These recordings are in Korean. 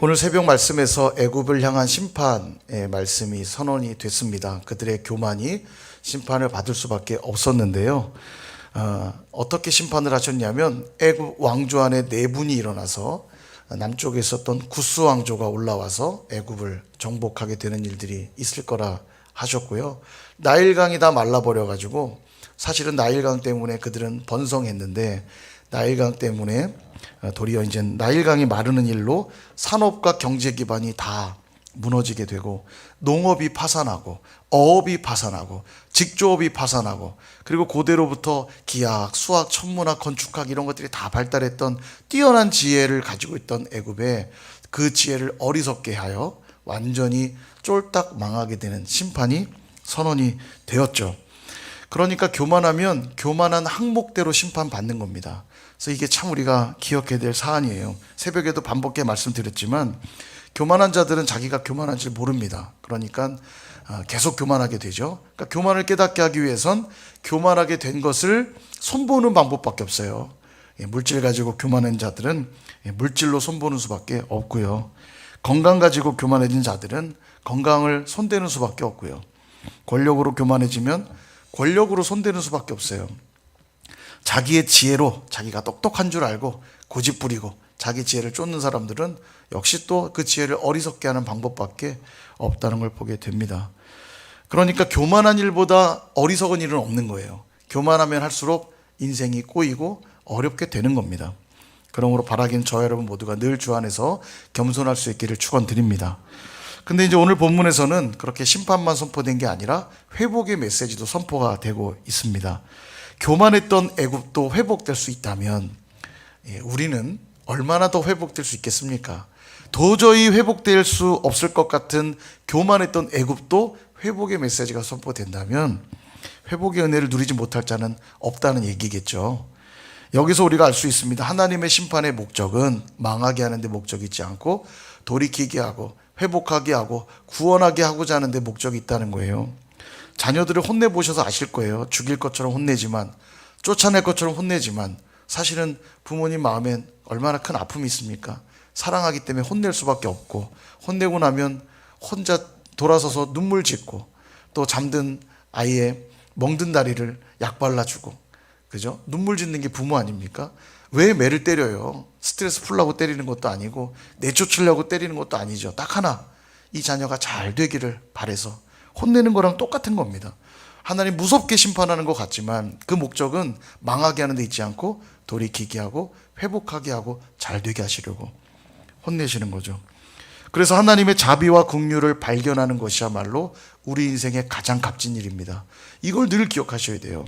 오늘 새벽 말씀에서 애굽을 향한 심판의 말씀이 선언이 됐습니다. 그들의 교만이 심판을 받을 수밖에 없었는데요. 어떻게 심판을 하셨냐면 애굽 왕조 안에 네 분이 일어나서 남쪽에 있었던 구스 왕조가 올라와서 애굽을 정복하게 되는 일들이 있을 거라 하셨고요. 나일강이 다 말라버려가지고 사실은 나일강 때문에 그들은 번성했는데 나일강 때문에 도리어 이제 나일강이 마르는 일로 산업과 경제 기반이 다 무너지게 되고 농업이 파산하고 어업이 파산하고 직조업이 파산하고 그리고 고대로부터 기학, 수학, 천문학, 건축학 이런 것들이 다 발달했던 뛰어난 지혜를 가지고 있던 애굽에 그 지혜를 어리석게 하여 완전히 쫄딱 망하게 되는 심판이 선언이 되었죠. 그러니까 교만하면 교만한 항목대로 심판받는 겁니다. 그래서 이게 참 우리가 기억해야 될 사안이에요. 새벽에도 반복해 말씀드렸지만 교만한 자들은 자기가 교만한 줄 모릅니다. 그러니까 계속 교만하게 되죠. 그러니까 교만을 깨닫게 하기 위해선 교만하게 된 것을 손보는 방법밖에 없어요. 물질 가지고 교만한 자들은 물질로 손보는 수밖에 없고요. 건강 가지고 교만해진 자들은 건강을 손대는 수밖에 없고요. 권력으로 교만해지면 권력으로 손대는 수밖에 없어요. 자기의 지혜로 자기가 똑똑한 줄 알고 고집 부리고 자기 지혜를 쫓는 사람들은 역시 또 그 지혜를 어리석게 하는 방법밖에 없다는 걸 보게 됩니다. 그러니까 교만한 일보다 어리석은 일은 없는 거예요. 교만하면 할수록 인생이 꼬이고 어렵게 되는 겁니다. 그러므로 바라기는 저와 여러분 모두가 늘 주 안에서 겸손할 수 있기를 축원드립니다. 근데 이제 오늘 본문에서는 그렇게 심판만 선포된 게 아니라 회복의 메시지도 선포가 되고 있습니다. 교만했던 애굽도 회복될 수 있다면 우리는 얼마나 더 회복될 수 있겠습니까? 도저히 회복될 수 없을 것 같은 교만했던 애굽도 회복의 메시지가 선포된다면 회복의 은혜를 누리지 못할 자는 없다는 얘기겠죠. 여기서 우리가 알 수 있습니다. 하나님의 심판의 목적은 망하게 하는 데 목적이 있지 않고 돌이키게 하고 회복하게 하고 구원하게 하고자 하는 데 목적이 있다는 거예요. 자녀들을 혼내보셔서 아실 거예요. 죽일 것처럼 혼내지만 쫓아낼 것처럼 혼내지만 사실은 부모님 마음엔 얼마나 큰 아픔이 있습니까? 사랑하기 때문에 혼낼 수밖에 없고 혼내고 나면 혼자 돌아서서 눈물 짓고 또 잠든 아이의 멍든 다리를 약 발라주고 그죠? 눈물 짓는 게 부모 아닙니까? 왜 매를 때려요? 스트레스 풀려고 때리는 것도 아니고 내쫓으려고 때리는 것도 아니죠. 딱 하나, 이 자녀가 잘 되기를 바라서 혼내는 거랑 똑같은 겁니다. 하나님 무섭게 심판하는 것 같지만 그 목적은 망하게 하는 데 있지 않고 돌이키게 하고 회복하게 하고 잘 되게 하시려고 혼내시는 거죠. 그래서 하나님의 자비와 긍휼을 발견하는 것이야말로 우리 인생의 가장 값진 일입니다. 이걸 늘 기억하셔야 돼요.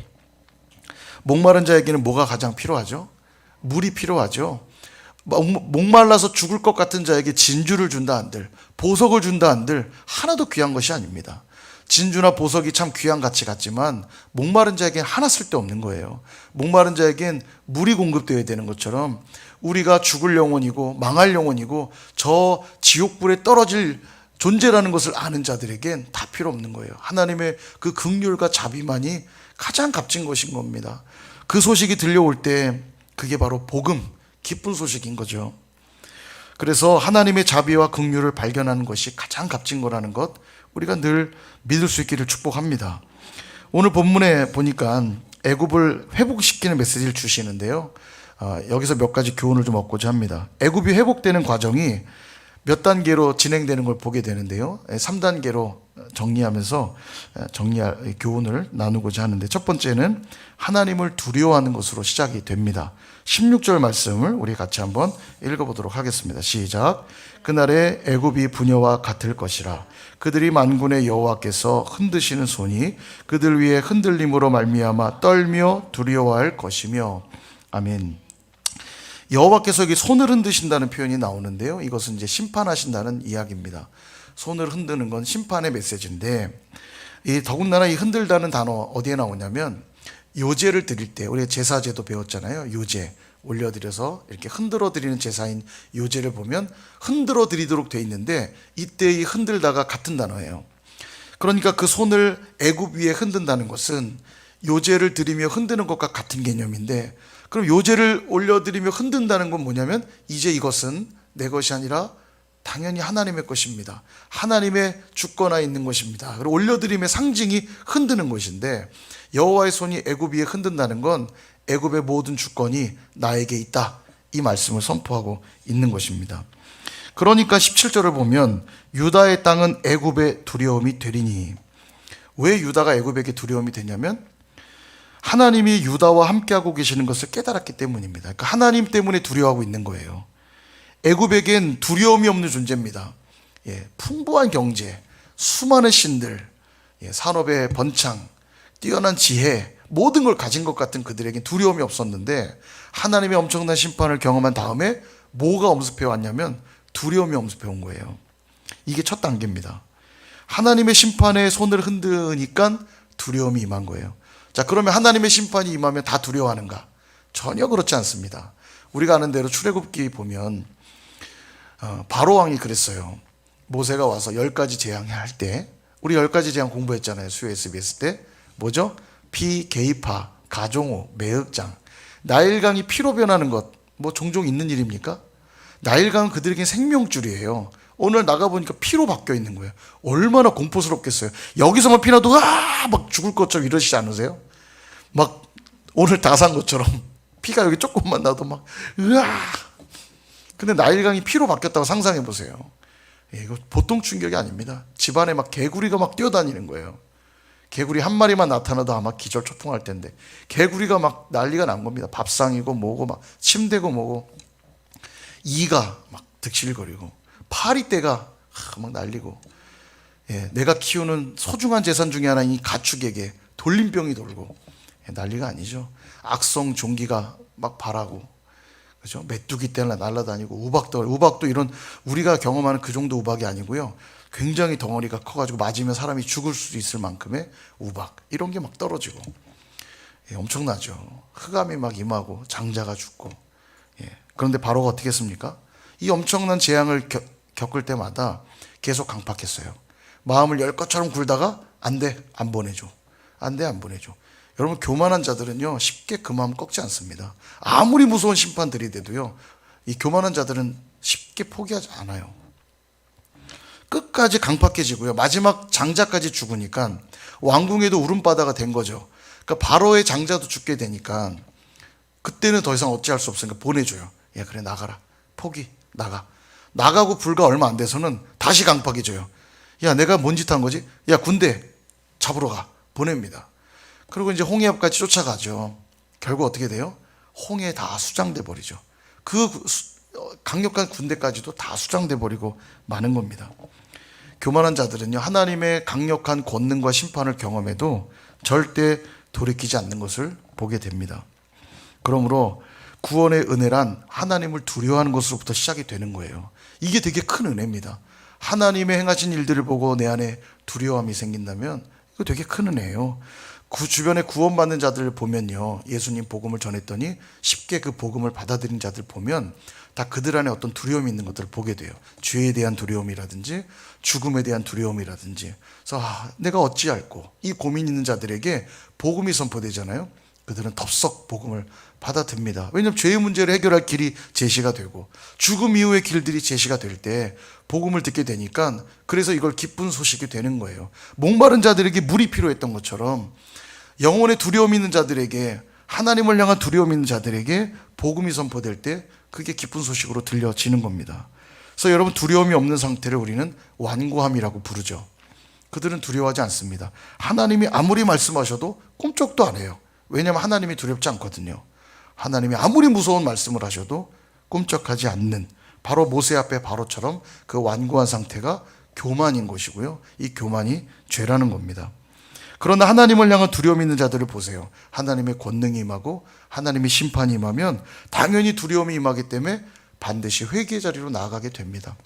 목마른 자에게는 뭐가 가장 필요하죠? 물이 필요하죠. 목말라서 죽을 것 같은 자에게 진주를 준다 한들 보석을 준다 한들 하나도 귀한 것이 아닙니다. 진주나 보석이 참 귀한 가치 같지만 목마른 자에겐 하나 쓸데없는 거예요. 목마른 자에겐 물이 공급되어야 되는 것처럼 우리가 죽을 영혼이고 망할 영혼이고 저 지옥불에 떨어질 존재라는 것을 아는 자들에겐 다 필요 없는 거예요. 하나님의 그 긍휼과 자비만이 가장 값진 것인 겁니다. 그 소식이 들려올 때 그게 바로 복음, 기쁜 소식인 거죠. 그래서 하나님의 자비와 긍휼을 발견하는 것이 가장 값진 거라는 것 우리가 늘 믿을 수 있기를 축복합니다. 오늘 본문에 보니까 애굽을 회복시키는 메시지를 주시는데요. 여기서 몇 가지 교훈을 좀 얻고자 합니다. 애굽이 회복되는 과정이 몇 단계로 진행되는 걸 보게 되는데요. 3단계로 정리하면서 정리할 교훈을 나누고자 하는데 첫 번째는 하나님을 두려워하는 것으로 시작이 됩니다. 16절 말씀을 우리 같이 한번 읽어보도록 하겠습니다. 시작. 그날에 애굽이 부녀와 같을 것이라. 그들이 만군의 여호와께서 흔드시는 손이 그들 위에 흔들림으로 말미암아 떨며 두려워할 것이며. 아멘. 여호와께서 여기 손을 흔드신다는 표현이 나오는데요. 이것은 이제 심판하신다는 이야기입니다. 손을 흔드는 건 심판의 메시지인데 더군다나 이 흔들다는 단어 어디에 나오냐면 요제를 드릴 때 우리가 제사제도 배웠잖아요. 요제 올려드려서 이렇게 흔들어 드리는 제사인 요제를 보면 흔들어 드리도록 돼 있는데 이때 이 흔들다가 같은 단어예요. 그러니까 그 손을 애굽 위에 흔든다는 것은 요제를 드리며 흔드는 것과 같은 개념인데 그럼 요제를 올려드리며 흔든다는 건 뭐냐면 이제 이것은 내 것이 아니라 당연히 하나님의 것입니다. 하나님의 주권하에 있는 것입니다. 그리고 올려드림의 상징이 흔드는 것인데, 여호와의 손이 애굽 위에 흔든다는 건 애굽의 모든 주권이 나에게 있다, 이 말씀을 선포하고 있는 것입니다. 그러니까 17절을 보면 유다의 땅은 애굽의 두려움이 되리니, 왜 유다가 애굽에게 두려움이 되냐면 하나님이 유다와 함께하고 계시는 것을 깨달았기 때문입니다. 그러니까 하나님 때문에 두려워하고 있는 거예요. 애굽에겐 두려움이 없는 존재입니다. 풍부한 경제, 수많은 신들, 산업의 번창, 뛰어난 지혜, 모든 걸 가진 것 같은 그들에겐 두려움이 없었는데, 하나님의 엄청난 심판을 경험한 다음에 뭐가 엄습해 왔냐면 두려움이 엄습해 온 거예요. 이게 첫 단계입니다. 하나님의 심판에 손을 흔드니까 두려움이 임한 거예요. 자, 그러면 하나님의 심판이 임하면 다 두려워하는가? 전혀 그렇지 않습니다. 우리가 아는 대로 출애굽기 보면 바로 왕이 그랬어요. 모세가 와서 10가지 재앙 할 때, 우리 10가지 재앙 공부했잖아요. 수요 SBS 때. 뭐죠? 비, 개입하, 가종호, 매흑장. 나일강이 피로 변하는 것, 뭐 종종 있는 일입니까? 나일강은 그들에게 생명줄이에요. 오늘 나가보니까 피로 바뀌어 있는 거예요. 얼마나 공포스럽겠어요. 여기서만 피나도 막 죽을 것처럼 이러시지 않으세요? 막 오늘 다 산 것처럼 피가 여기 조금만 나도 막 근데 나일강이 피로 바뀌었다고 상상해 보세요. 이거 보통 충격이 아닙니다. 집안에 막 개구리가 막 뛰어다니는 거예요. 개구리 한 마리만 나타나도 아마 기절초풍할 텐데, 개구리가 막 난리가 난 겁니다. 밥상이고 뭐고 막 침대고 뭐고, 이가 막 득실거리고, 파리떼가 막 날리고, 내가 키우는 소중한 재산 중에 하나인 이 가축에게 돌림병이 돌고, 난리가 아니죠. 악성 종기가 막 발하고, 그죠? 메뚜기 떼나 날아다니고, 우박도 이런 우리가 경험하는 그 정도 우박이 아니고요. 굉장히 덩어리가 커가지고 맞으면 사람이 죽을 수 있을 만큼의 우박, 이런 게 막 떨어지고, 엄청나죠. 흑암이 막 임하고 장자가 죽고. 그런데 바로가 어떻게 했습니까? 이 엄청난 재앙을 겪을 때마다 계속 강팍했어요. 마음을 열 것처럼 굴다가 안 돼, 안 보내줘. 안 돼, 안 보내줘. 여러분, 교만한 자들은요 쉽게 그 마음 꺾지 않습니다. 아무리 무서운 심판들이 돼도요, 이 교만한 자들은 쉽게 포기하지 않아요. 끝까지 강팍해지고요, 마지막 장자까지 죽으니까 왕궁에도 울음바다가 된 거죠. 그러니까 바로의 장자도 죽게 되니까 그때는 더 이상 어찌할 수 없으니까 보내줘요. 그래, 나가라. 포기, 나가고 불과 얼마 안 돼서는 다시 강팍해져요. 내가 뭔 짓 한 거지? 군대 잡으러 가. 보냅니다. 그리고 이제 홍해 앞까지 쫓아가죠. 결국 어떻게 돼요? 홍해에 다 수장돼 버리죠. 그 강력한 군대까지도 다 수장돼 버리고 마는 겁니다. 교만한 자들은요, 하나님의 강력한 권능과 심판을 경험해도 절대 돌이키지 않는 것을 보게 됩니다. 그러므로 구원의 은혜란 하나님을 두려워하는 것으로부터 시작이 되는 거예요. 이게 되게 큰 은혜입니다. 하나님의 행하신 일들을 보고 내 안에 두려움이 생긴다면 이거 되게 큰 은혜예요. 그 주변에 구원받는 자들을 보면요, 예수님 복음을 전했더니 쉽게 그 복음을 받아들인 자들 보면 다 그들 안에 어떤 두려움이 있는 것들을 보게 돼요. 죄에 대한 두려움이라든지 죽음에 대한 두려움이라든지. 그래서 내가 어찌할꼬, 이 고민 있는 자들에게 복음이 선포되잖아요. 그들은 덥석 복음을 받아듭니다. 왜냐하면 죄의 문제를 해결할 길이 제시가 되고 죽음 이후의 길들이 제시가 될 때 복음을 듣게 되니까, 그래서 이걸 기쁜 소식이 되는 거예요. 목마른 자들에게 물이 필요했던 것처럼 영혼의 두려움이 있는 자들에게, 하나님을 향한 두려움이 있는 자들에게 복음이 선포될 때 그게 기쁜 소식으로 들려지는 겁니다. 그래서 여러분, 두려움이 없는 상태를 우리는 완고함이라고 부르죠. 그들은 두려워하지 않습니다. 하나님이 아무리 말씀하셔도 꿈쩍도 안 해요. 왜냐하면 하나님이 두렵지 않거든요. 하나님이 아무리 무서운 말씀을 하셔도 꿈쩍하지 않는, 바로 모세 앞에 바로처럼 그 완고한 상태가 교만인 것이고요, 이 교만이 죄라는 겁니다. 그러나 하나님을 향한 두려움 있는 자들을 보세요. 하나님의 권능이 임하고 하나님의 심판이 임하면 당연히 두려움이 임하기 때문에 반드시 회개의 자리로 나아가게 됩니다.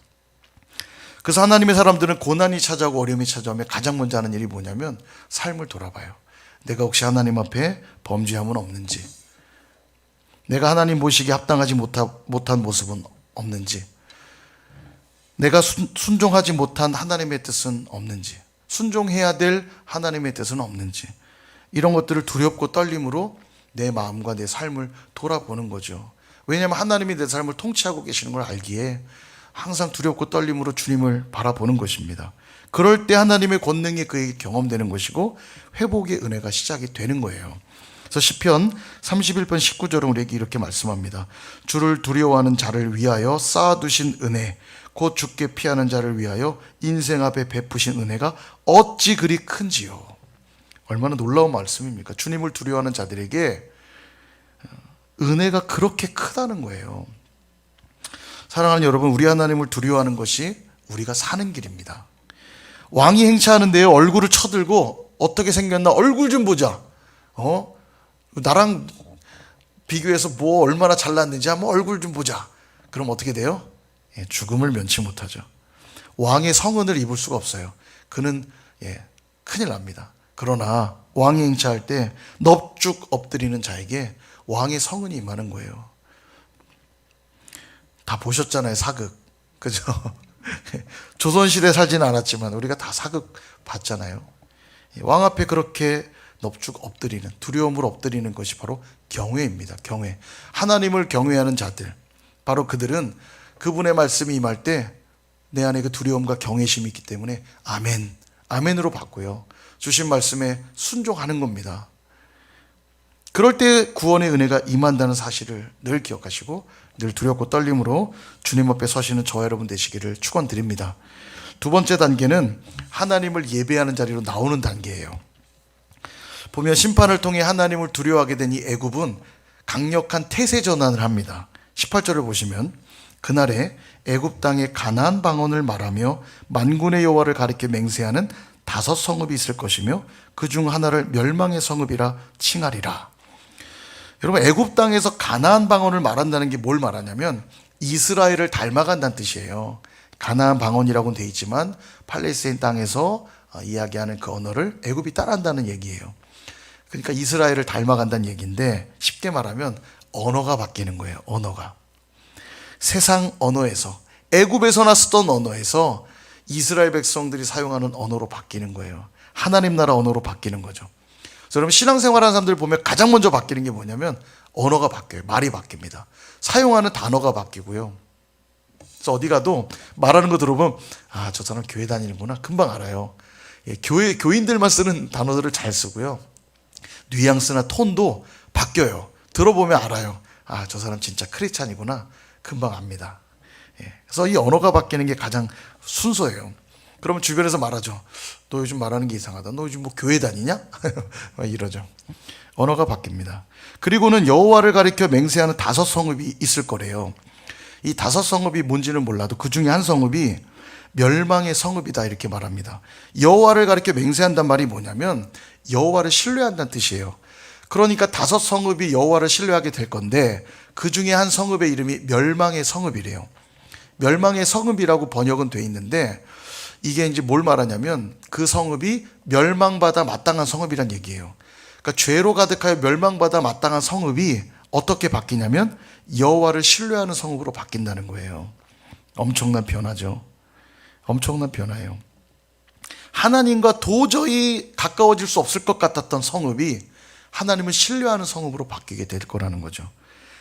그래서 하나님의 사람들은 고난이 찾아오고 어려움이 찾아오면 가장 먼저 하는 일이 뭐냐면 삶을 돌아봐요. 내가 혹시 하나님 앞에 범죄함은 없는지, 내가 하나님 보시기에 합당하지 못한 모습은 없는지, 내가 순종하지 못한 하나님의 뜻은 없는지, 순종해야 될 하나님의 뜻은 없는지, 이런 것들을 두렵고 떨림으로 내 마음과 내 삶을 돌아보는 거죠. 왜냐하면 하나님이 내 삶을 통치하고 계시는 걸 알기에 항상 두렵고 떨림으로 주님을 바라보는 것입니다. 그럴 때 하나님의 권능이 그에게 경험되는 것이고 회복의 은혜가 시작이 되는 거예요. 그래서 시편 31편 19절은 우리에게 이렇게 말씀합니다. 주를 두려워하는 자를 위하여 쌓아두신 은혜, 곧 주께 피하는 자를 위하여 인생 앞에 베푸신 은혜가 어찌 그리 큰지요. 얼마나 놀라운 말씀입니까? 주님을 두려워하는 자들에게 은혜가 그렇게 크다는 거예요. 사랑하는 여러분, 우리 하나님을 두려워하는 것이 우리가 사는 길입니다. 왕이 행차하는데요, 얼굴을 쳐들고 어떻게 생겼나 얼굴 좀 보자. 나랑 비교해서 뭐 얼마나 잘났는지 한번 얼굴 좀 보자. 그럼 어떻게 돼요? 죽음을 면치 못하죠. 왕의 성은을 입을 수가 없어요. 그는 큰일 납니다. 그러나 왕이 행차할 때 넙죽 엎드리는 자에게 왕의 성은이 임하는 거예요. 다 보셨잖아요, 사극. 그죠? 조선시대에 살지는 않았지만 우리가 다 사극 봤잖아요. 왕 앞에 그렇게 넙죽 엎드리는, 두려움으로 엎드리는 것이 바로 경외입니다. 경외. 하나님을 경외하는 자들, 바로 그들은 그분의 말씀이 임할 때 내 안에 그 두려움과 경외심이 있기 때문에 아멘, 아멘으로 받고요, 주신 말씀에 순종하는 겁니다. 그럴 때 구원의 은혜가 임한다는 사실을 늘 기억하시고 늘 두렵고 떨림으로 주님 앞에 서시는 저와 여러분 되시기를 축원드립니다. 두 번째 단계는 하나님을 예배하는 자리로 나오는 단계예요. 보면 심판을 통해 하나님을 두려워하게 된 이 애굽은 강력한 태세 전환을 합니다. 18절을 보시면 그날에 애굽 땅에 가나안 방언을 말하며 만군의 여호와를 가리켜 맹세하는 5 성읍이 있을 것이며 그 중 하나를 멸망의 성읍이라 칭하리라. 여러분, 애굽 땅에서 가나안 방언을 말한다는 게 뭘 말하냐면 이스라엘을 닮아간다는 뜻이에요. 가나안 방언이라고는 돼 있지만 팔레스타인 땅에서 이야기하는 그 언어를 애굽이 따라한다는 얘기예요. 그러니까 이스라엘을 닮아간다는 얘기인데 쉽게 말하면 언어가 바뀌는 거예요. 언어가 세상 언어에서, 애굽에서나 쓰던 언어에서 이스라엘 백성들이 사용하는 언어로 바뀌는 거예요. 하나님 나라 언어로 바뀌는 거죠. 그래서 여러분, 신앙생활하는 사람들 보면 가장 먼저 바뀌는 게 뭐냐면 언어가 바뀌어요. 말이 바뀝니다. 사용하는 단어가 바뀌고요. 그래서 어디 가도 말하는 거 들어보면 저 사람 교회 다니는구나 금방 알아요. 교인들만 쓰는 단어들을 잘 쓰고요. 뉘앙스나 톤도 바뀌어요. 들어보면 알아요. 저 사람 진짜 크리스찬이구나 금방 압니다. 그래서 이 언어가 바뀌는 게 가장 순서예요. 그러면 주변에서 말하죠. 너 요즘 말하는 게 이상하다. 너 요즘 뭐 교회 다니냐? 이러죠. 언어가 바뀝니다. 그리고는 여호와를 가리켜 맹세하는 5 성읍이 있을 거래요. 이 5 성읍이 뭔지는 몰라도 그 중에 한 성읍이 멸망의 성읍이다 이렇게 말합니다. 여호와를 가리켜 맹세한단 말이 뭐냐면 여호와를 신뢰한다는 뜻이에요. 그러니까 5 성읍이 여호와를 신뢰하게 될 건데 그 중에 한 성읍의 이름이 멸망의 성읍이래요. 멸망의 성읍이라고 번역은 돼 있는데 이게 이제 뭘 말하냐면 그 성읍이 멸망받아 마땅한 성읍이란 얘기예요. 그러니까 죄로 가득하여 멸망받아 마땅한 성읍이 어떻게 바뀌냐면 여호와를 신뢰하는 성읍으로 바뀐다는 거예요. 엄청난 변화죠. 엄청난 변화예요. 하나님과 도저히 가까워질 수 없을 것 같았던 성읍이 하나님을 신뢰하는 성읍으로 바뀌게 될 거라는 거죠.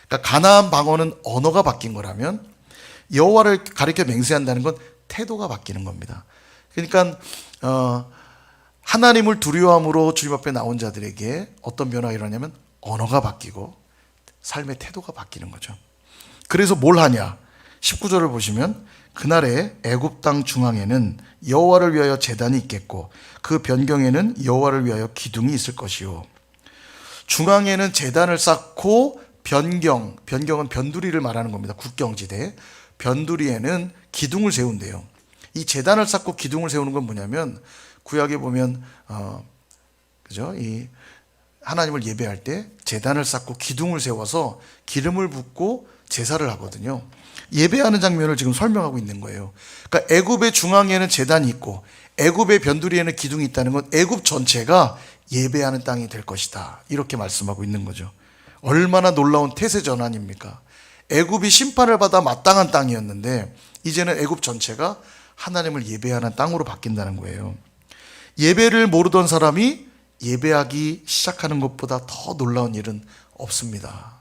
그러니까 가나안 방언은 언어가 바뀐 거라면 여호와를 가리켜 맹세한다는 건 태도가 바뀌는 겁니다. 그러니까 하나님을 두려워함으로 주님 앞에 나온 자들에게 어떤 변화가 일어나냐면 언어가 바뀌고 삶의 태도가 바뀌는 거죠. 그래서 뭘 하냐? 19절을 보시면 그날에 애굽 땅 중앙에는 여호와를 위하여 제단이 있겠고 그 변경에는 여호와를 위하여 기둥이 있을 것이요. 중앙에는 제단을 쌓고 변경은 변두리를 말하는 겁니다. 국경지대. 변두리에는 기둥을 세운대요. 이 제단을 쌓고 기둥을 세우는 건 뭐냐면 구약에 보면 그죠? 이 하나님을 예배할 때 제단을 쌓고 기둥을 세워서 기름을 붓고 제사를 하거든요. 예배하는 장면을 지금 설명하고 있는 거예요. 그러니까 애굽의 중앙에는 제단이 있고 애굽의 변두리에는 기둥이 있다는 건 애굽 전체가 예배하는 땅이 될 것이다. 이렇게 말씀하고 있는 거죠. 얼마나 놀라운 태세 전환입니까? 애굽이 심판을 받아 마땅한 땅이었는데 이제는 애굽 전체가 하나님을 예배하는 땅으로 바뀐다는 거예요. 예배를 모르던 사람이 예배하기 시작하는 것보다 더 놀라운 일은 없습니다.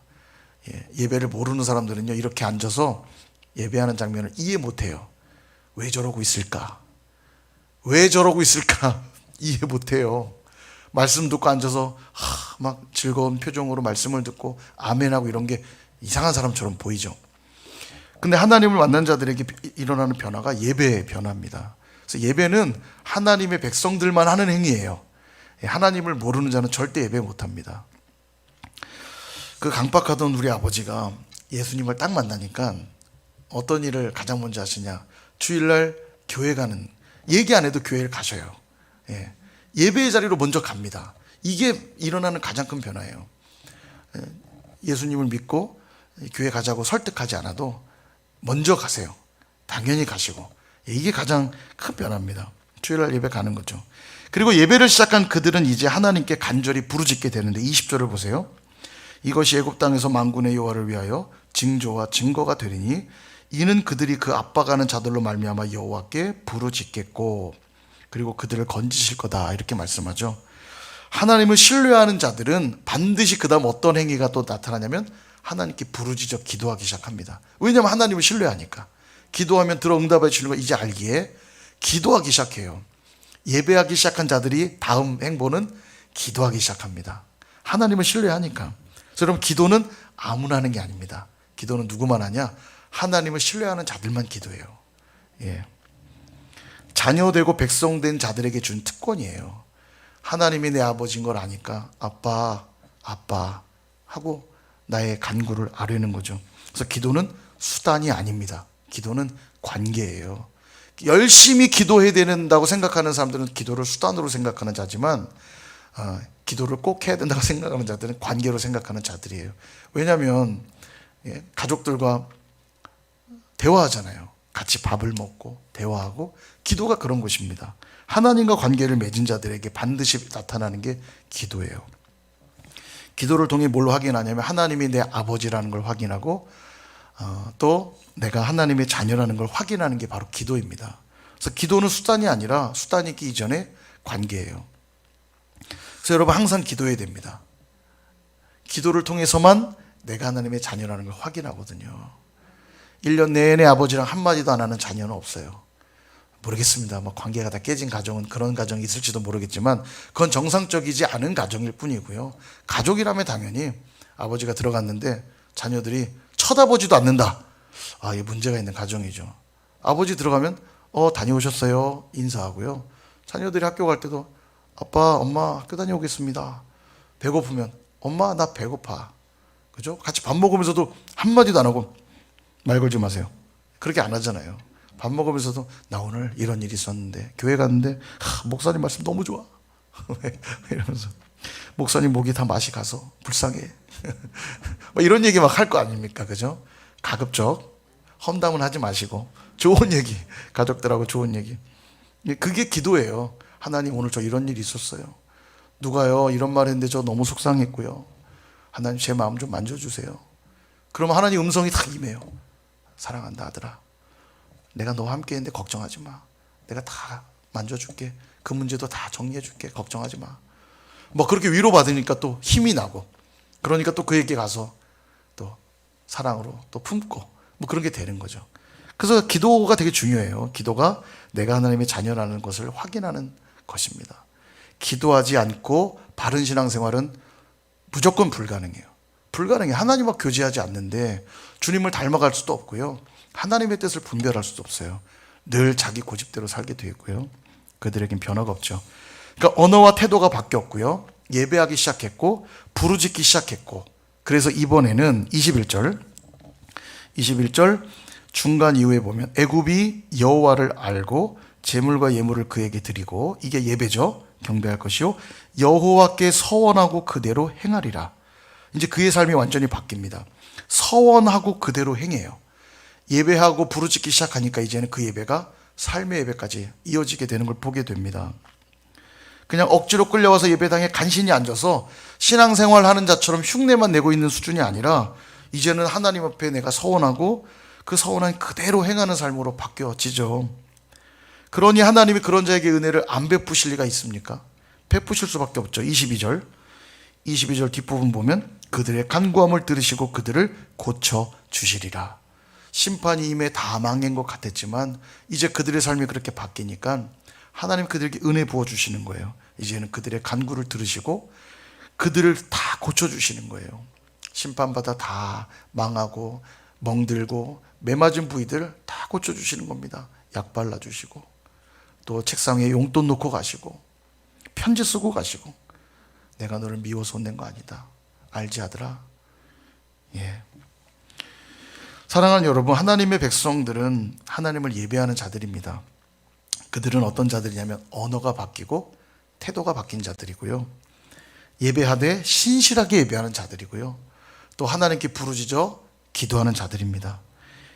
예배를 모르는 사람들은요, 이렇게 앉아서 예배하는 장면을 이해 못해요. 왜 저러고 있을까? 왜 저러고 있을까? 이해 못해요. 말씀 듣고 앉아서 막 즐거운 표정으로 말씀을 듣고 아멘하고 이런 게 이상한 사람처럼 보이죠. 근데 하나님을 만난 자들에게 일어나는 변화가 예배의 변화입니다. 그래서 예배는 하나님의 백성들만 하는 행위예요. 하나님을 모르는 자는 절대 예배 못합니다. 그 강박하던 우리 아버지가 예수님을 딱 만나니까 어떤 일을 가장 먼저 하시냐? 주일날 교회 가는, 얘기 안 해도 교회를 가셔요. 예배의 자리로 먼저 갑니다. 이게 일어나는 가장 큰 변화예요. 예수님을 믿고 교회 가자고 설득하지 않아도 먼저 가세요. 당연히 가시고. 이게 가장 큰 변화입니다. 주일날 예배 가는 거죠. 그리고 예배를 시작한 그들은 이제 하나님께 간절히 부르짖게 되는데 20절을 보세요. 이것이 애굽 땅에서 만군의 여호와를 위하여 징조와 증거가 되리니 이는 그들이 그 압박하는 자들로 말미암아 여호와께 부르짖겠고 그리고 그들을 건지실 거다, 이렇게 말씀하죠. 하나님을 신뢰하는 자들은 반드시 그 다음 어떤 행위가 또 나타나냐면 하나님께 부르짖어 기도하기 시작합니다. 왜냐하면 하나님을 신뢰하니까. 기도하면 들어 응답해 주시는 거 이제 알기에 기도하기 시작해요. 예배하기 시작한 자들이 다음 행보는 기도하기 시작합니다. 하나님을 신뢰하니까. 그래서 여러분, 기도는 아무나 하는 게 아닙니다. 기도는 누구만 하냐? 하나님을 신뢰하는 자들만 기도해요. 자녀되고 백성된 자들에게 준 특권이에요. 하나님이 내 아버지인 걸 아니까 아빠 하고 나의 간구를 아뢰는 거죠. 그래서 기도는 수단이 아닙니다. 기도는 관계예요. 열심히 기도해야 된다고 생각하는 사람들은 기도를 수단으로 생각하는 자지만 기도를 꼭 해야 된다고 생각하는 자들은 관계로 생각하는 자들이에요. 왜냐하면 가족들과 대화하잖아요. 같이 밥을 먹고 대화하고, 기도가 그런 것입니다. 하나님과 관계를 맺은 자들에게 반드시 나타나는 게 기도예요. 기도를 통해 뭘 확인하냐면 하나님이 내 아버지라는 걸 확인하고 또 내가 하나님의 자녀라는 걸 확인하는 게 바로 기도입니다. 그래서 기도는 수단이 아니라 수단이 있기 이전에 관계예요. 그래서 여러분, 항상 기도해야 됩니다. 기도를 통해서만 내가 하나님의 자녀라는 걸 확인하거든요. 1년 내내 아버지랑 한마디도 안 하는 자녀는 없어요. 모르겠습니다. 관계가 다 깨진 가정은 그런 가정이 있을지도 모르겠지만 그건 정상적이지 않은 가정일 뿐이고요. 가족이라면 당연히 아버지가 들어갔는데 자녀들이 쳐다보지도 않는다. 이게 문제가 있는 가정이죠. 아버지 들어가면 다녀오셨어요 인사하고요. 자녀들이 학교 갈 때도 아빠, 엄마 학교 다녀오겠습니다. 배고프면 엄마 나 배고파. 그죠? 같이 밥 먹으면서도 한마디도 안 하고 말 걸지 마세요. 그렇게 안 하잖아요. 밥 먹으면서도 나 오늘 이런 일이 있었는데 교회 갔는데 목사님 말씀 너무 좋아. 이러면서 목사님 목이 다 맛이 가서 불쌍해. 이런 얘기 막 할 거 아닙니까? 그죠? 가급적 험담은 하지 마시고 좋은 얘기, 가족들하고 좋은 얘기. 그게 기도예요. 하나님 오늘 저 이런 일이 있었어요. 누가요 이런 말 했는데 저 너무 속상했고요. 하나님 제 마음 좀 만져주세요. 그러면 하나님 음성이 다 임해요. 사랑한다 아들아, 내가 너와 함께 했는데 걱정하지 마. 내가 다 만져줄게. 그 문제도 다 정리해줄게. 걱정하지 마. 그렇게 위로받으니까 또 힘이 나고, 그러니까 또 그에게 가서 또 사랑으로 또 품고 그런 게 되는 거죠. 그래서 기도가 되게 중요해요. 기도가 내가 하나님의 자녀라는 것을 확인하는 것입니다. 기도하지 않고 바른 신앙생활은 무조건 불가능해요. 하나님과 교제하지 않는데 주님을 닮아갈 수도 없고요. 하나님의 뜻을 분별할 수도 없어요. 늘 자기 고집대로 살게 되어 있고요. 그들에겐 변화가 없죠. 그러니까 언어와 태도가 바뀌었고요. 예배하기 시작했고 부르짖기 시작했고, 그래서 이번에는 21절 중간 이후에 보면 애굽이 여호와를 알고 제물과 예물을 그에게 드리고, 이게 예배죠. 경배할 것이요 여호와께 서원하고 그대로 행하리라. 이제 그의 삶이 완전히 바뀝니다. 서원하고 그대로 행해요. 예배하고 부르짖기 시작하니까 이제는 그 예배가 삶의 예배까지 이어지게 되는 걸 보게 됩니다. 그냥 억지로 끌려와서 예배당에 간신히 앉아서 신앙생활 하는 자처럼 흉내만 내고 있는 수준이 아니라 이제는 하나님 앞에 내가 서원하고 그 서원한 그대로 행하는 삶으로 바뀌어지죠. 그러니 하나님이 그런 자에게 은혜를 안 베푸실 리가 있습니까? 베푸실 수밖에 없죠. 22절 뒷부분 보면 그들의 간구함을 들으시고 그들을 고쳐주시리라. 심판이 임해 다 망한 것 같았지만 이제 그들의 삶이 그렇게 바뀌니까 하나님 그들에게 은혜 부어주시는 거예요. 이제는 그들의 간구를 들으시고 그들을 다 고쳐주시는 거예요. 심판받아 다 망하고 멍들고 매맞은 부위들 다 고쳐주시는 겁니다. 약 발라주시고 또 책상 위에 용돈 놓고 가시고 편지 쓰고 가시고 내가 너를 미워서 혼낸 거 아니다. 알지 아들아? 예. 사랑하는 여러분, 하나님의 백성들은 하나님을 예배하는 자들입니다. 그들은 어떤 자들이냐면 언어가 바뀌고 태도가 바뀐 자들이고요. 예배하되 신실하게 예배하는 자들이고요. 또 하나님께 부르짖어 기도하는 자들입니다.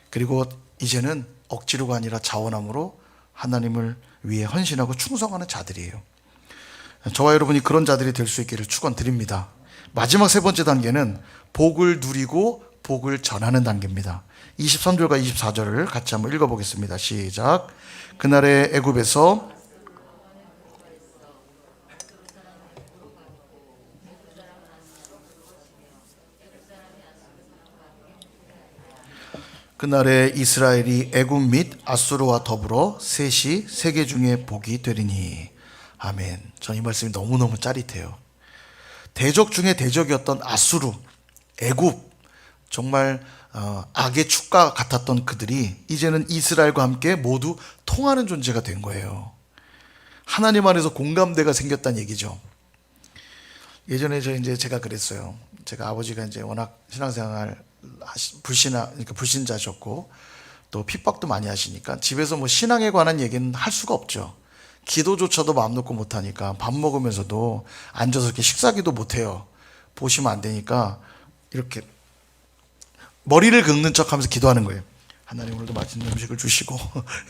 그리고 이제는 억지로가 아니라 자원함으로 하나님을 위해 헌신하고 충성하는 자들이에요. 저와 여러분이 그런 자들이 될 수 있기를 축원드립니다. 마지막 세 번째 단계는 복을 누리고 복을 전하는 단계입니다. 23절과 24절을 같이 한번 읽어보겠습니다. 시작. 그날의 애굽에서 그날에 이스라엘이 애굽 및 아수르와 더불어 셋이 세계 중에 복이 되리니. 아멘. 전 이 말씀이 너무너무 짜릿해요. 대적 중에 대적이었던 아수르, 애굽, 정말 악의 축과 같았던 그들이 이제는 이스라엘과 함께 모두 통하는 존재가 된 거예요. 하나님 안에서 공감대가 생겼다는 얘기죠. 예전에 제가 그랬어요. 제가 아버지가 이제 워낙 신앙생활 그러니까 불신자셨고 또 핍박도 많이 하시니까 집에서 뭐 신앙에 관한 얘기는 할 수가 없죠. 기도조차도 마음 놓고 못 하니까 밥 먹으면서도 앉아서 이렇게 식사기도 못 해요. 보시면 안 되니까 이렇게 머리를 긁는 척 하면서 기도하는 거예요. 하나님 오늘도 맛있는 음식을 주시고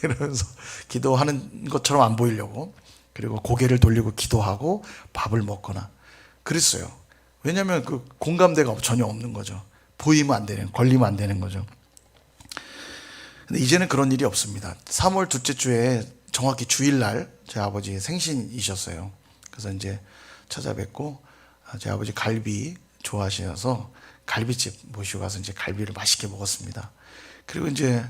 이러면서 기도하는 것처럼 안 보이려고. 그리고 고개를 돌리고 기도하고 밥을 먹거나 그랬어요. 왜냐하면 그 공감대가 전혀 없는 거죠. 보이면 안 되는, 걸리면 안 되는 거죠. 근데 이제는 그런 일이 없습니다. 3월 둘째 주에 정확히 주일날 제 아버지 생신이셨어요. 그래서 이제 찾아뵙고 제 아버지 갈비 좋아하셔서 갈비집 모시고 가서 이제 갈비를 맛있게 먹었습니다. 그리고 이제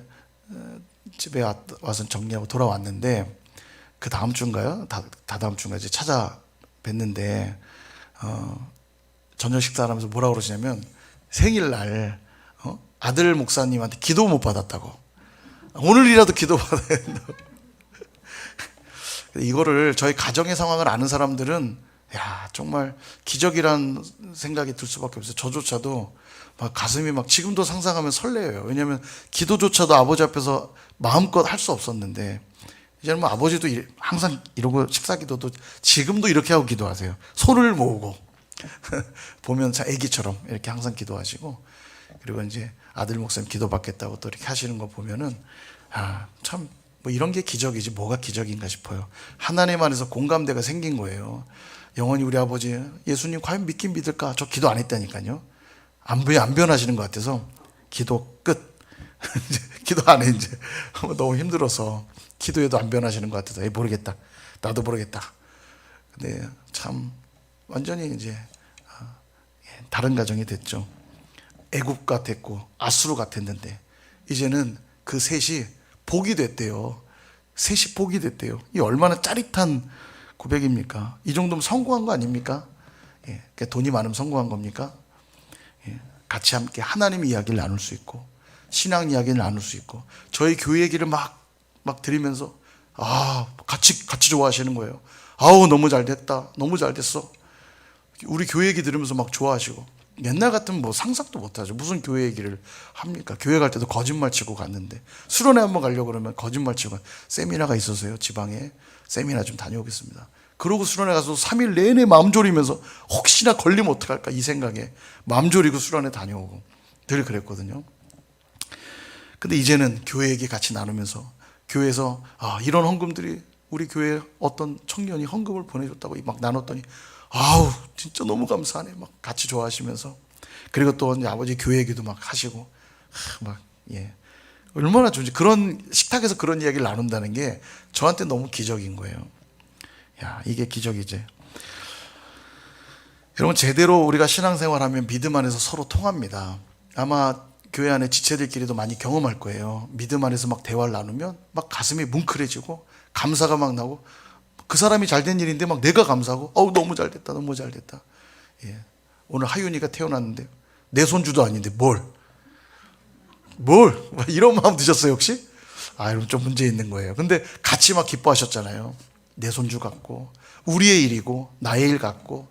집에 와서 정리하고 돌아왔는데 그 다음 주인가요? 다다음 주인가 이제 찾아뵀는데 저녁 식사를 하면서 뭐라고 그러시냐면 생일날 아들 목사님한테 기도 못 받았다고. 오늘이라도 기도 받아야 된다고. 이거를 저희 가정의 상황을 아는 사람들은 야 정말 기적이란 생각이 들 수밖에 없어요. 저조차도 막 가슴이 막 지금도 상상하면 설레요. 왜냐하면 기도조차도 아버지 앞에서 마음껏 할 수 없었는데 이제는 뭐 아버지도 항상 이러고 식사 기도도 지금도 이렇게 하고 기도하세요. 손을 모으고 보면 애기처럼 이렇게 항상 기도하시고 그리고 이제 아들 목사님 기도 받겠다고 또 이렇게 하시는 거 보면은 참 뭐 이런 게 기적이지 뭐가 기적인가 싶어요. 하나님 안에서 공감대가 생긴 거예요. 영원히 우리 아버지 예수님 과연 믿긴 믿을까? 저 기도 안 했다니까요. 안 변하시는 것 같아서 기도 끝. 기도 안 해 이제 너무 힘들어서 기도해도 안 변하시는 것 같아서 모르겠다. 나도 모르겠다. 근데 참 완전히 이제 다른 가정이 됐죠. 애굽 같았고 아수르 같았는데 이제는 그 셋이 복이 됐대요. 셋이 복이 됐대요. 이 얼마나 짜릿한 고백입니까? 이 정도면 성공한 거 아닙니까? 그러니까 돈이 많으면 성공한 겁니까? 같이 함께 하나님 이야기를 나눌 수 있고 신앙 이야기를 나눌 수 있고 저희 교회 얘기를 막 들으면서 같이 좋아하시는 거예요. 아우 너무 잘 됐다. 너무 잘 됐어. 우리 교회 얘기 들으면서 막 좋아하시고 옛날 같으면 뭐 상상도 못하죠. 무슨 교회 얘기를 합니까? 교회 갈 때도 거짓말 치고 갔는데 수련회 한번 가려고 그러면 거짓말 치고 세미나가 있어서요. 지방에 세미나 좀 다녀오겠습니다. 그러고 수련회 가서 3일 내내 마음 졸이면서 혹시나 걸리면 어떡할까 이 생각에 마음 졸이고 수련회 다녀오고 늘 그랬거든요. 근데 이제는 교회 얘기 같이 나누면서 교회에서 이런 헌금들이 우리 교회 어떤 청년이 헌금을 보내줬다고 막 나눴더니 아우 진짜 너무 감사하네 막 같이 좋아하시면서 그리고 또 이제 아버지 교회 얘기도 막 하시고 얼마나 좋은지 그런 식탁에서 그런 이야기를 나눈다는 게 저한테 너무 기적인 거예요. 야 이게 기적이지. 여러분 제대로 우리가 신앙생활하면 믿음 안에서 서로 통합니다. 아마 교회 안에 지체들끼리도 많이 경험할 거예요. 믿음 안에서 막 대화를 나누면 막 가슴이 뭉클해지고 감사가 막 나고, 그 사람이 잘된 일인데 막 내가 감사하고, 너무 잘됐다, 너무 잘됐다. 예. 오늘 하윤이가 태어났는데 내 손주도 아닌데 막 이런 마음 드셨어요 혹시? 여러분 좀 문제 있는 거예요. 근데 같이 막 기뻐하셨잖아요. 내 손주 같고 우리의 일이고 나의 일 같고.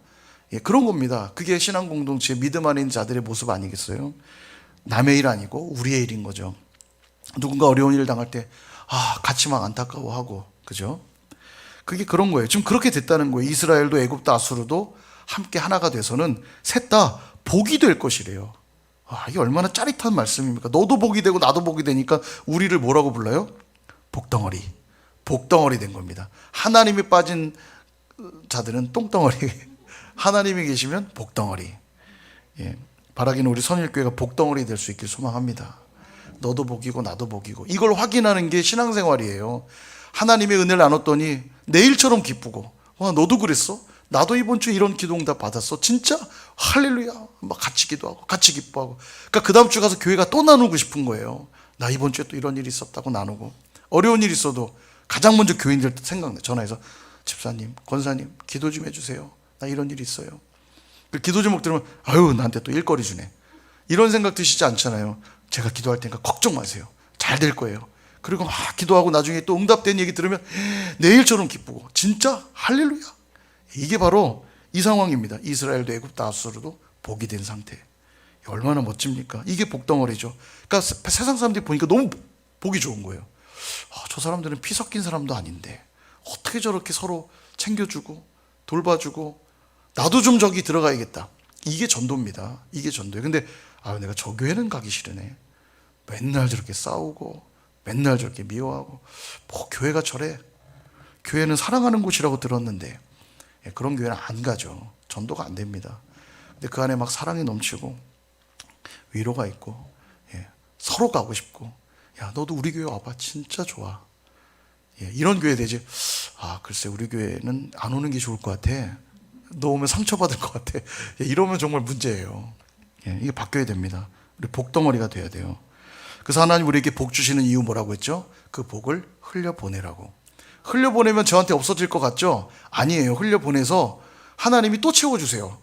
예, 그런 겁니다. 그게 신앙 공동체 믿음 안에 있는 자들의 모습 아니겠어요? 남의 일 아니고 우리의 일인 거죠. 누군가 어려운 일 당할 때 같이 막 안타까워하고, 그죠? 그게 그런 거예요. 지금 그렇게 됐다는 거예요. 이스라엘도 애굽도 아수르도 함께 하나가 돼서는 셋 다 복이 될 것이래요. 이게 얼마나 짜릿한 말씀입니까? 너도 복이 되고 나도 복이 되니까 우리를 뭐라고 불러요? 복덩어리. 복덩어리 된 겁니다. 하나님이 빠진 자들은 똥덩어리. 하나님이 계시면 복덩어리. 예. 바라기는 우리 선일교회가 복덩어리 될 수 있길 소망합니다. 너도 복이고 나도 복이고. 이걸 확인하는 게 신앙생활이에요. 하나님의 은혜를 나눴더니 내일처럼 기쁘고, 너도 그랬어? 나도 이번 주에 이런 기도응답 받았어. 진짜? 할렐루야. 막 같이 기도하고 같이 기뻐하고. 그러니까 그 다음 주 가서 교회가 또 나누고 싶은 거예요. 나 이번 주에 또 이런 일이 있었다고 나누고. 어려운 일이 있어도 가장 먼저 교인들 생각나. 전화해서 집사님, 권사님 기도 좀 해주세요. 나 이런 일이 있어요. 그 기도 제목 들으면 나한테 또 일거리 주네. 이런 생각 드시지 않잖아요. 제가 기도할 테니까 걱정 마세요. 잘 될 거예요. 그리고 막 기도하고 나중에 또 응답된 얘기 들으면 내일처럼 기쁘고. 진짜? 할렐루야. 이게 바로 이 상황입니다. 이스라엘도 애굽도 아수르도 복이 된 상태. 얼마나 멋집니까? 이게 복덩어리죠. 그러니까 세상 사람들이 보니까 너무 보기 좋은 거예요. 저 사람들은 피 섞인 사람도 아닌데 어떻게 저렇게 서로 챙겨주고 돌봐주고, 나도 좀 저기 들어가야겠다. 이게 전도입니다. 이게 전도예요. 근데 내가 저 교회는 가기 싫으네. 맨날 저렇게 싸우고 맨날 저렇게 미워하고, 교회가 저래. 교회는 사랑하는 곳이라고 들었는데. 그런 교회는 안 가죠. 전도가 안 됩니다. 근데 그 안에 막 사랑이 넘치고 위로가 있고, 서로 가고 싶고, 야 너도 우리 교회 와봐 진짜 좋아. 이런 교회 되지. 글쎄 우리 교회는 안 오는 게 좋을 것 같아. 너 오면 상처받을 것 같아. 이러면 정말 문제예요. 이게 바뀌어야 됩니다. 우리 복덩어리가 돼야 돼요. 그래서 하나님 우리에게 복 주시는 이유 뭐라고 했죠? 그 복을 흘려보내라고. 흘려보내면 저한테 없어질 것 같죠? 아니에요. 흘려보내서 하나님이 또 채워주세요.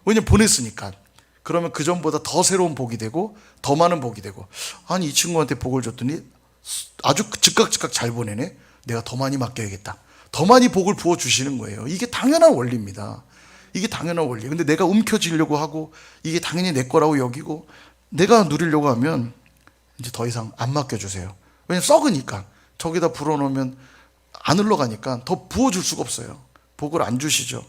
왜냐면 보냈으니까. 그러면 그 전보다 더 새로운 복이 되고 더 많은 복이 되고, 아니 이 친구한테 복을 줬더니 아주 즉각 잘 보내네. 내가 더 많이 맡겨야겠다. 더 많이 복을 부어주시는 거예요. 이게 당연한 원리입니다. 이게 당연한 원리. 근데 내가 움켜쥐려고 하고 이게 당연히 내 거라고 여기고 내가 누리려고 하면 이제 더 이상 안 맡겨주세요. 왜냐면 썩으니까. 저기다 불어넣으면 안 흘러가니까 더 부어줄 수가 없어요. 복을 안 주시죠.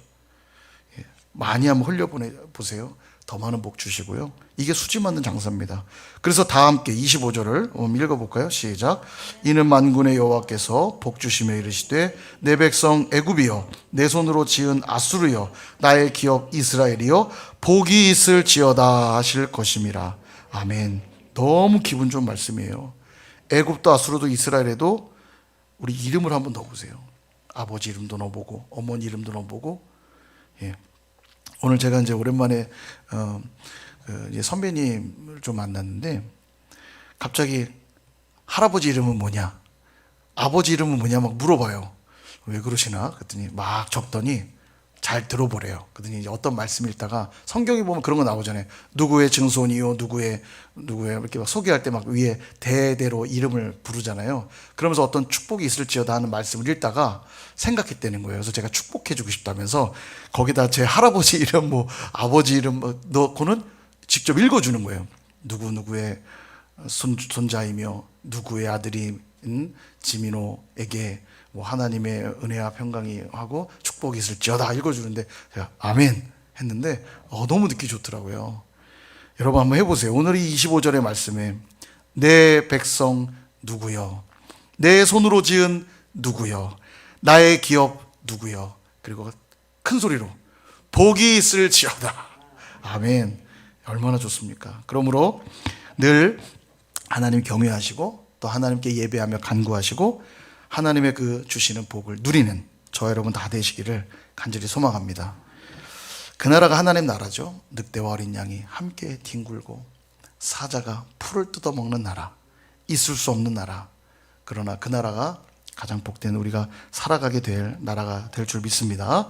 많이 한번 흘려보내보세요. 더 많은 복 주시고요. 이게 수지 맞는 장사입니다. 그래서 다 함께 25절을 읽어볼까요? 시작. 이는 만군의 여호와께서 복 주시며 이르시되 내 백성 애굽이여 내 손으로 지은 아수르여 나의 기업 이스라엘이여 복이 있을지어다 하실 것임이라. 아멘. 너무 기분 좋은 말씀이에요. 애굽도 아수르도 이스라엘에도 우리 이름을 한번 넣어보세요. 아버지 이름도 넣어보고 어머니 이름도 넣어보고. 오늘 제가 이제 오랜만에 이제 선배님을 좀 만났는데 갑자기 할아버지 이름은 뭐냐, 아버지 이름은 뭐냐 막 물어봐요. 왜 그러시나? 그랬더니 막 적더니 잘 들어보래요. 그랬더니 이제 어떤 말씀 읽다가 성경에 보면 그런 거 나오잖아요. 누구의 증손이요, 누구의 이렇게 막 소개할 때 막 위에 대대로 이름을 부르잖아요. 그러면서 어떤 축복이 있을지어다 하는 말씀을 읽다가 생각했다는 거예요. 그래서 제가 축복해주고 싶다면서 거기다 제 할아버지 이름, 뭐 아버지 이름 넣고는 직접 읽어주는 거예요. 누구의 손자이며 누구의 아들인 지민호에게 뭐 하나님의 은혜와 평강이 하고 축복이 있을지어다 읽어주는데 제가 아멘 했는데 너무 듣기 좋더라고요. 여러분 한번 해보세요. 오늘 이 25절의 말씀에 내 백성 누구여, 내 손으로 지은 누구여, 나의 기업 누구여, 그리고 큰 소리로 복이 있을지어다. 아멘. 얼마나 좋습니까? 그러므로 늘 하나님 경외하시고 또 하나님께 예배하며 간구하시고 하나님의 그 주시는 복을 누리는 저 여러분 다 되시기를 간절히 소망합니다. 그 나라가 하나님 나라죠. 늑대와 어린 양이 함께 뒹굴고 사자가 풀을 뜯어먹는 나라, 있을 수 없는 나라. 그러나 그 나라가 가장 복된 우리가 살아가게 될 나라가 될 줄 믿습니다.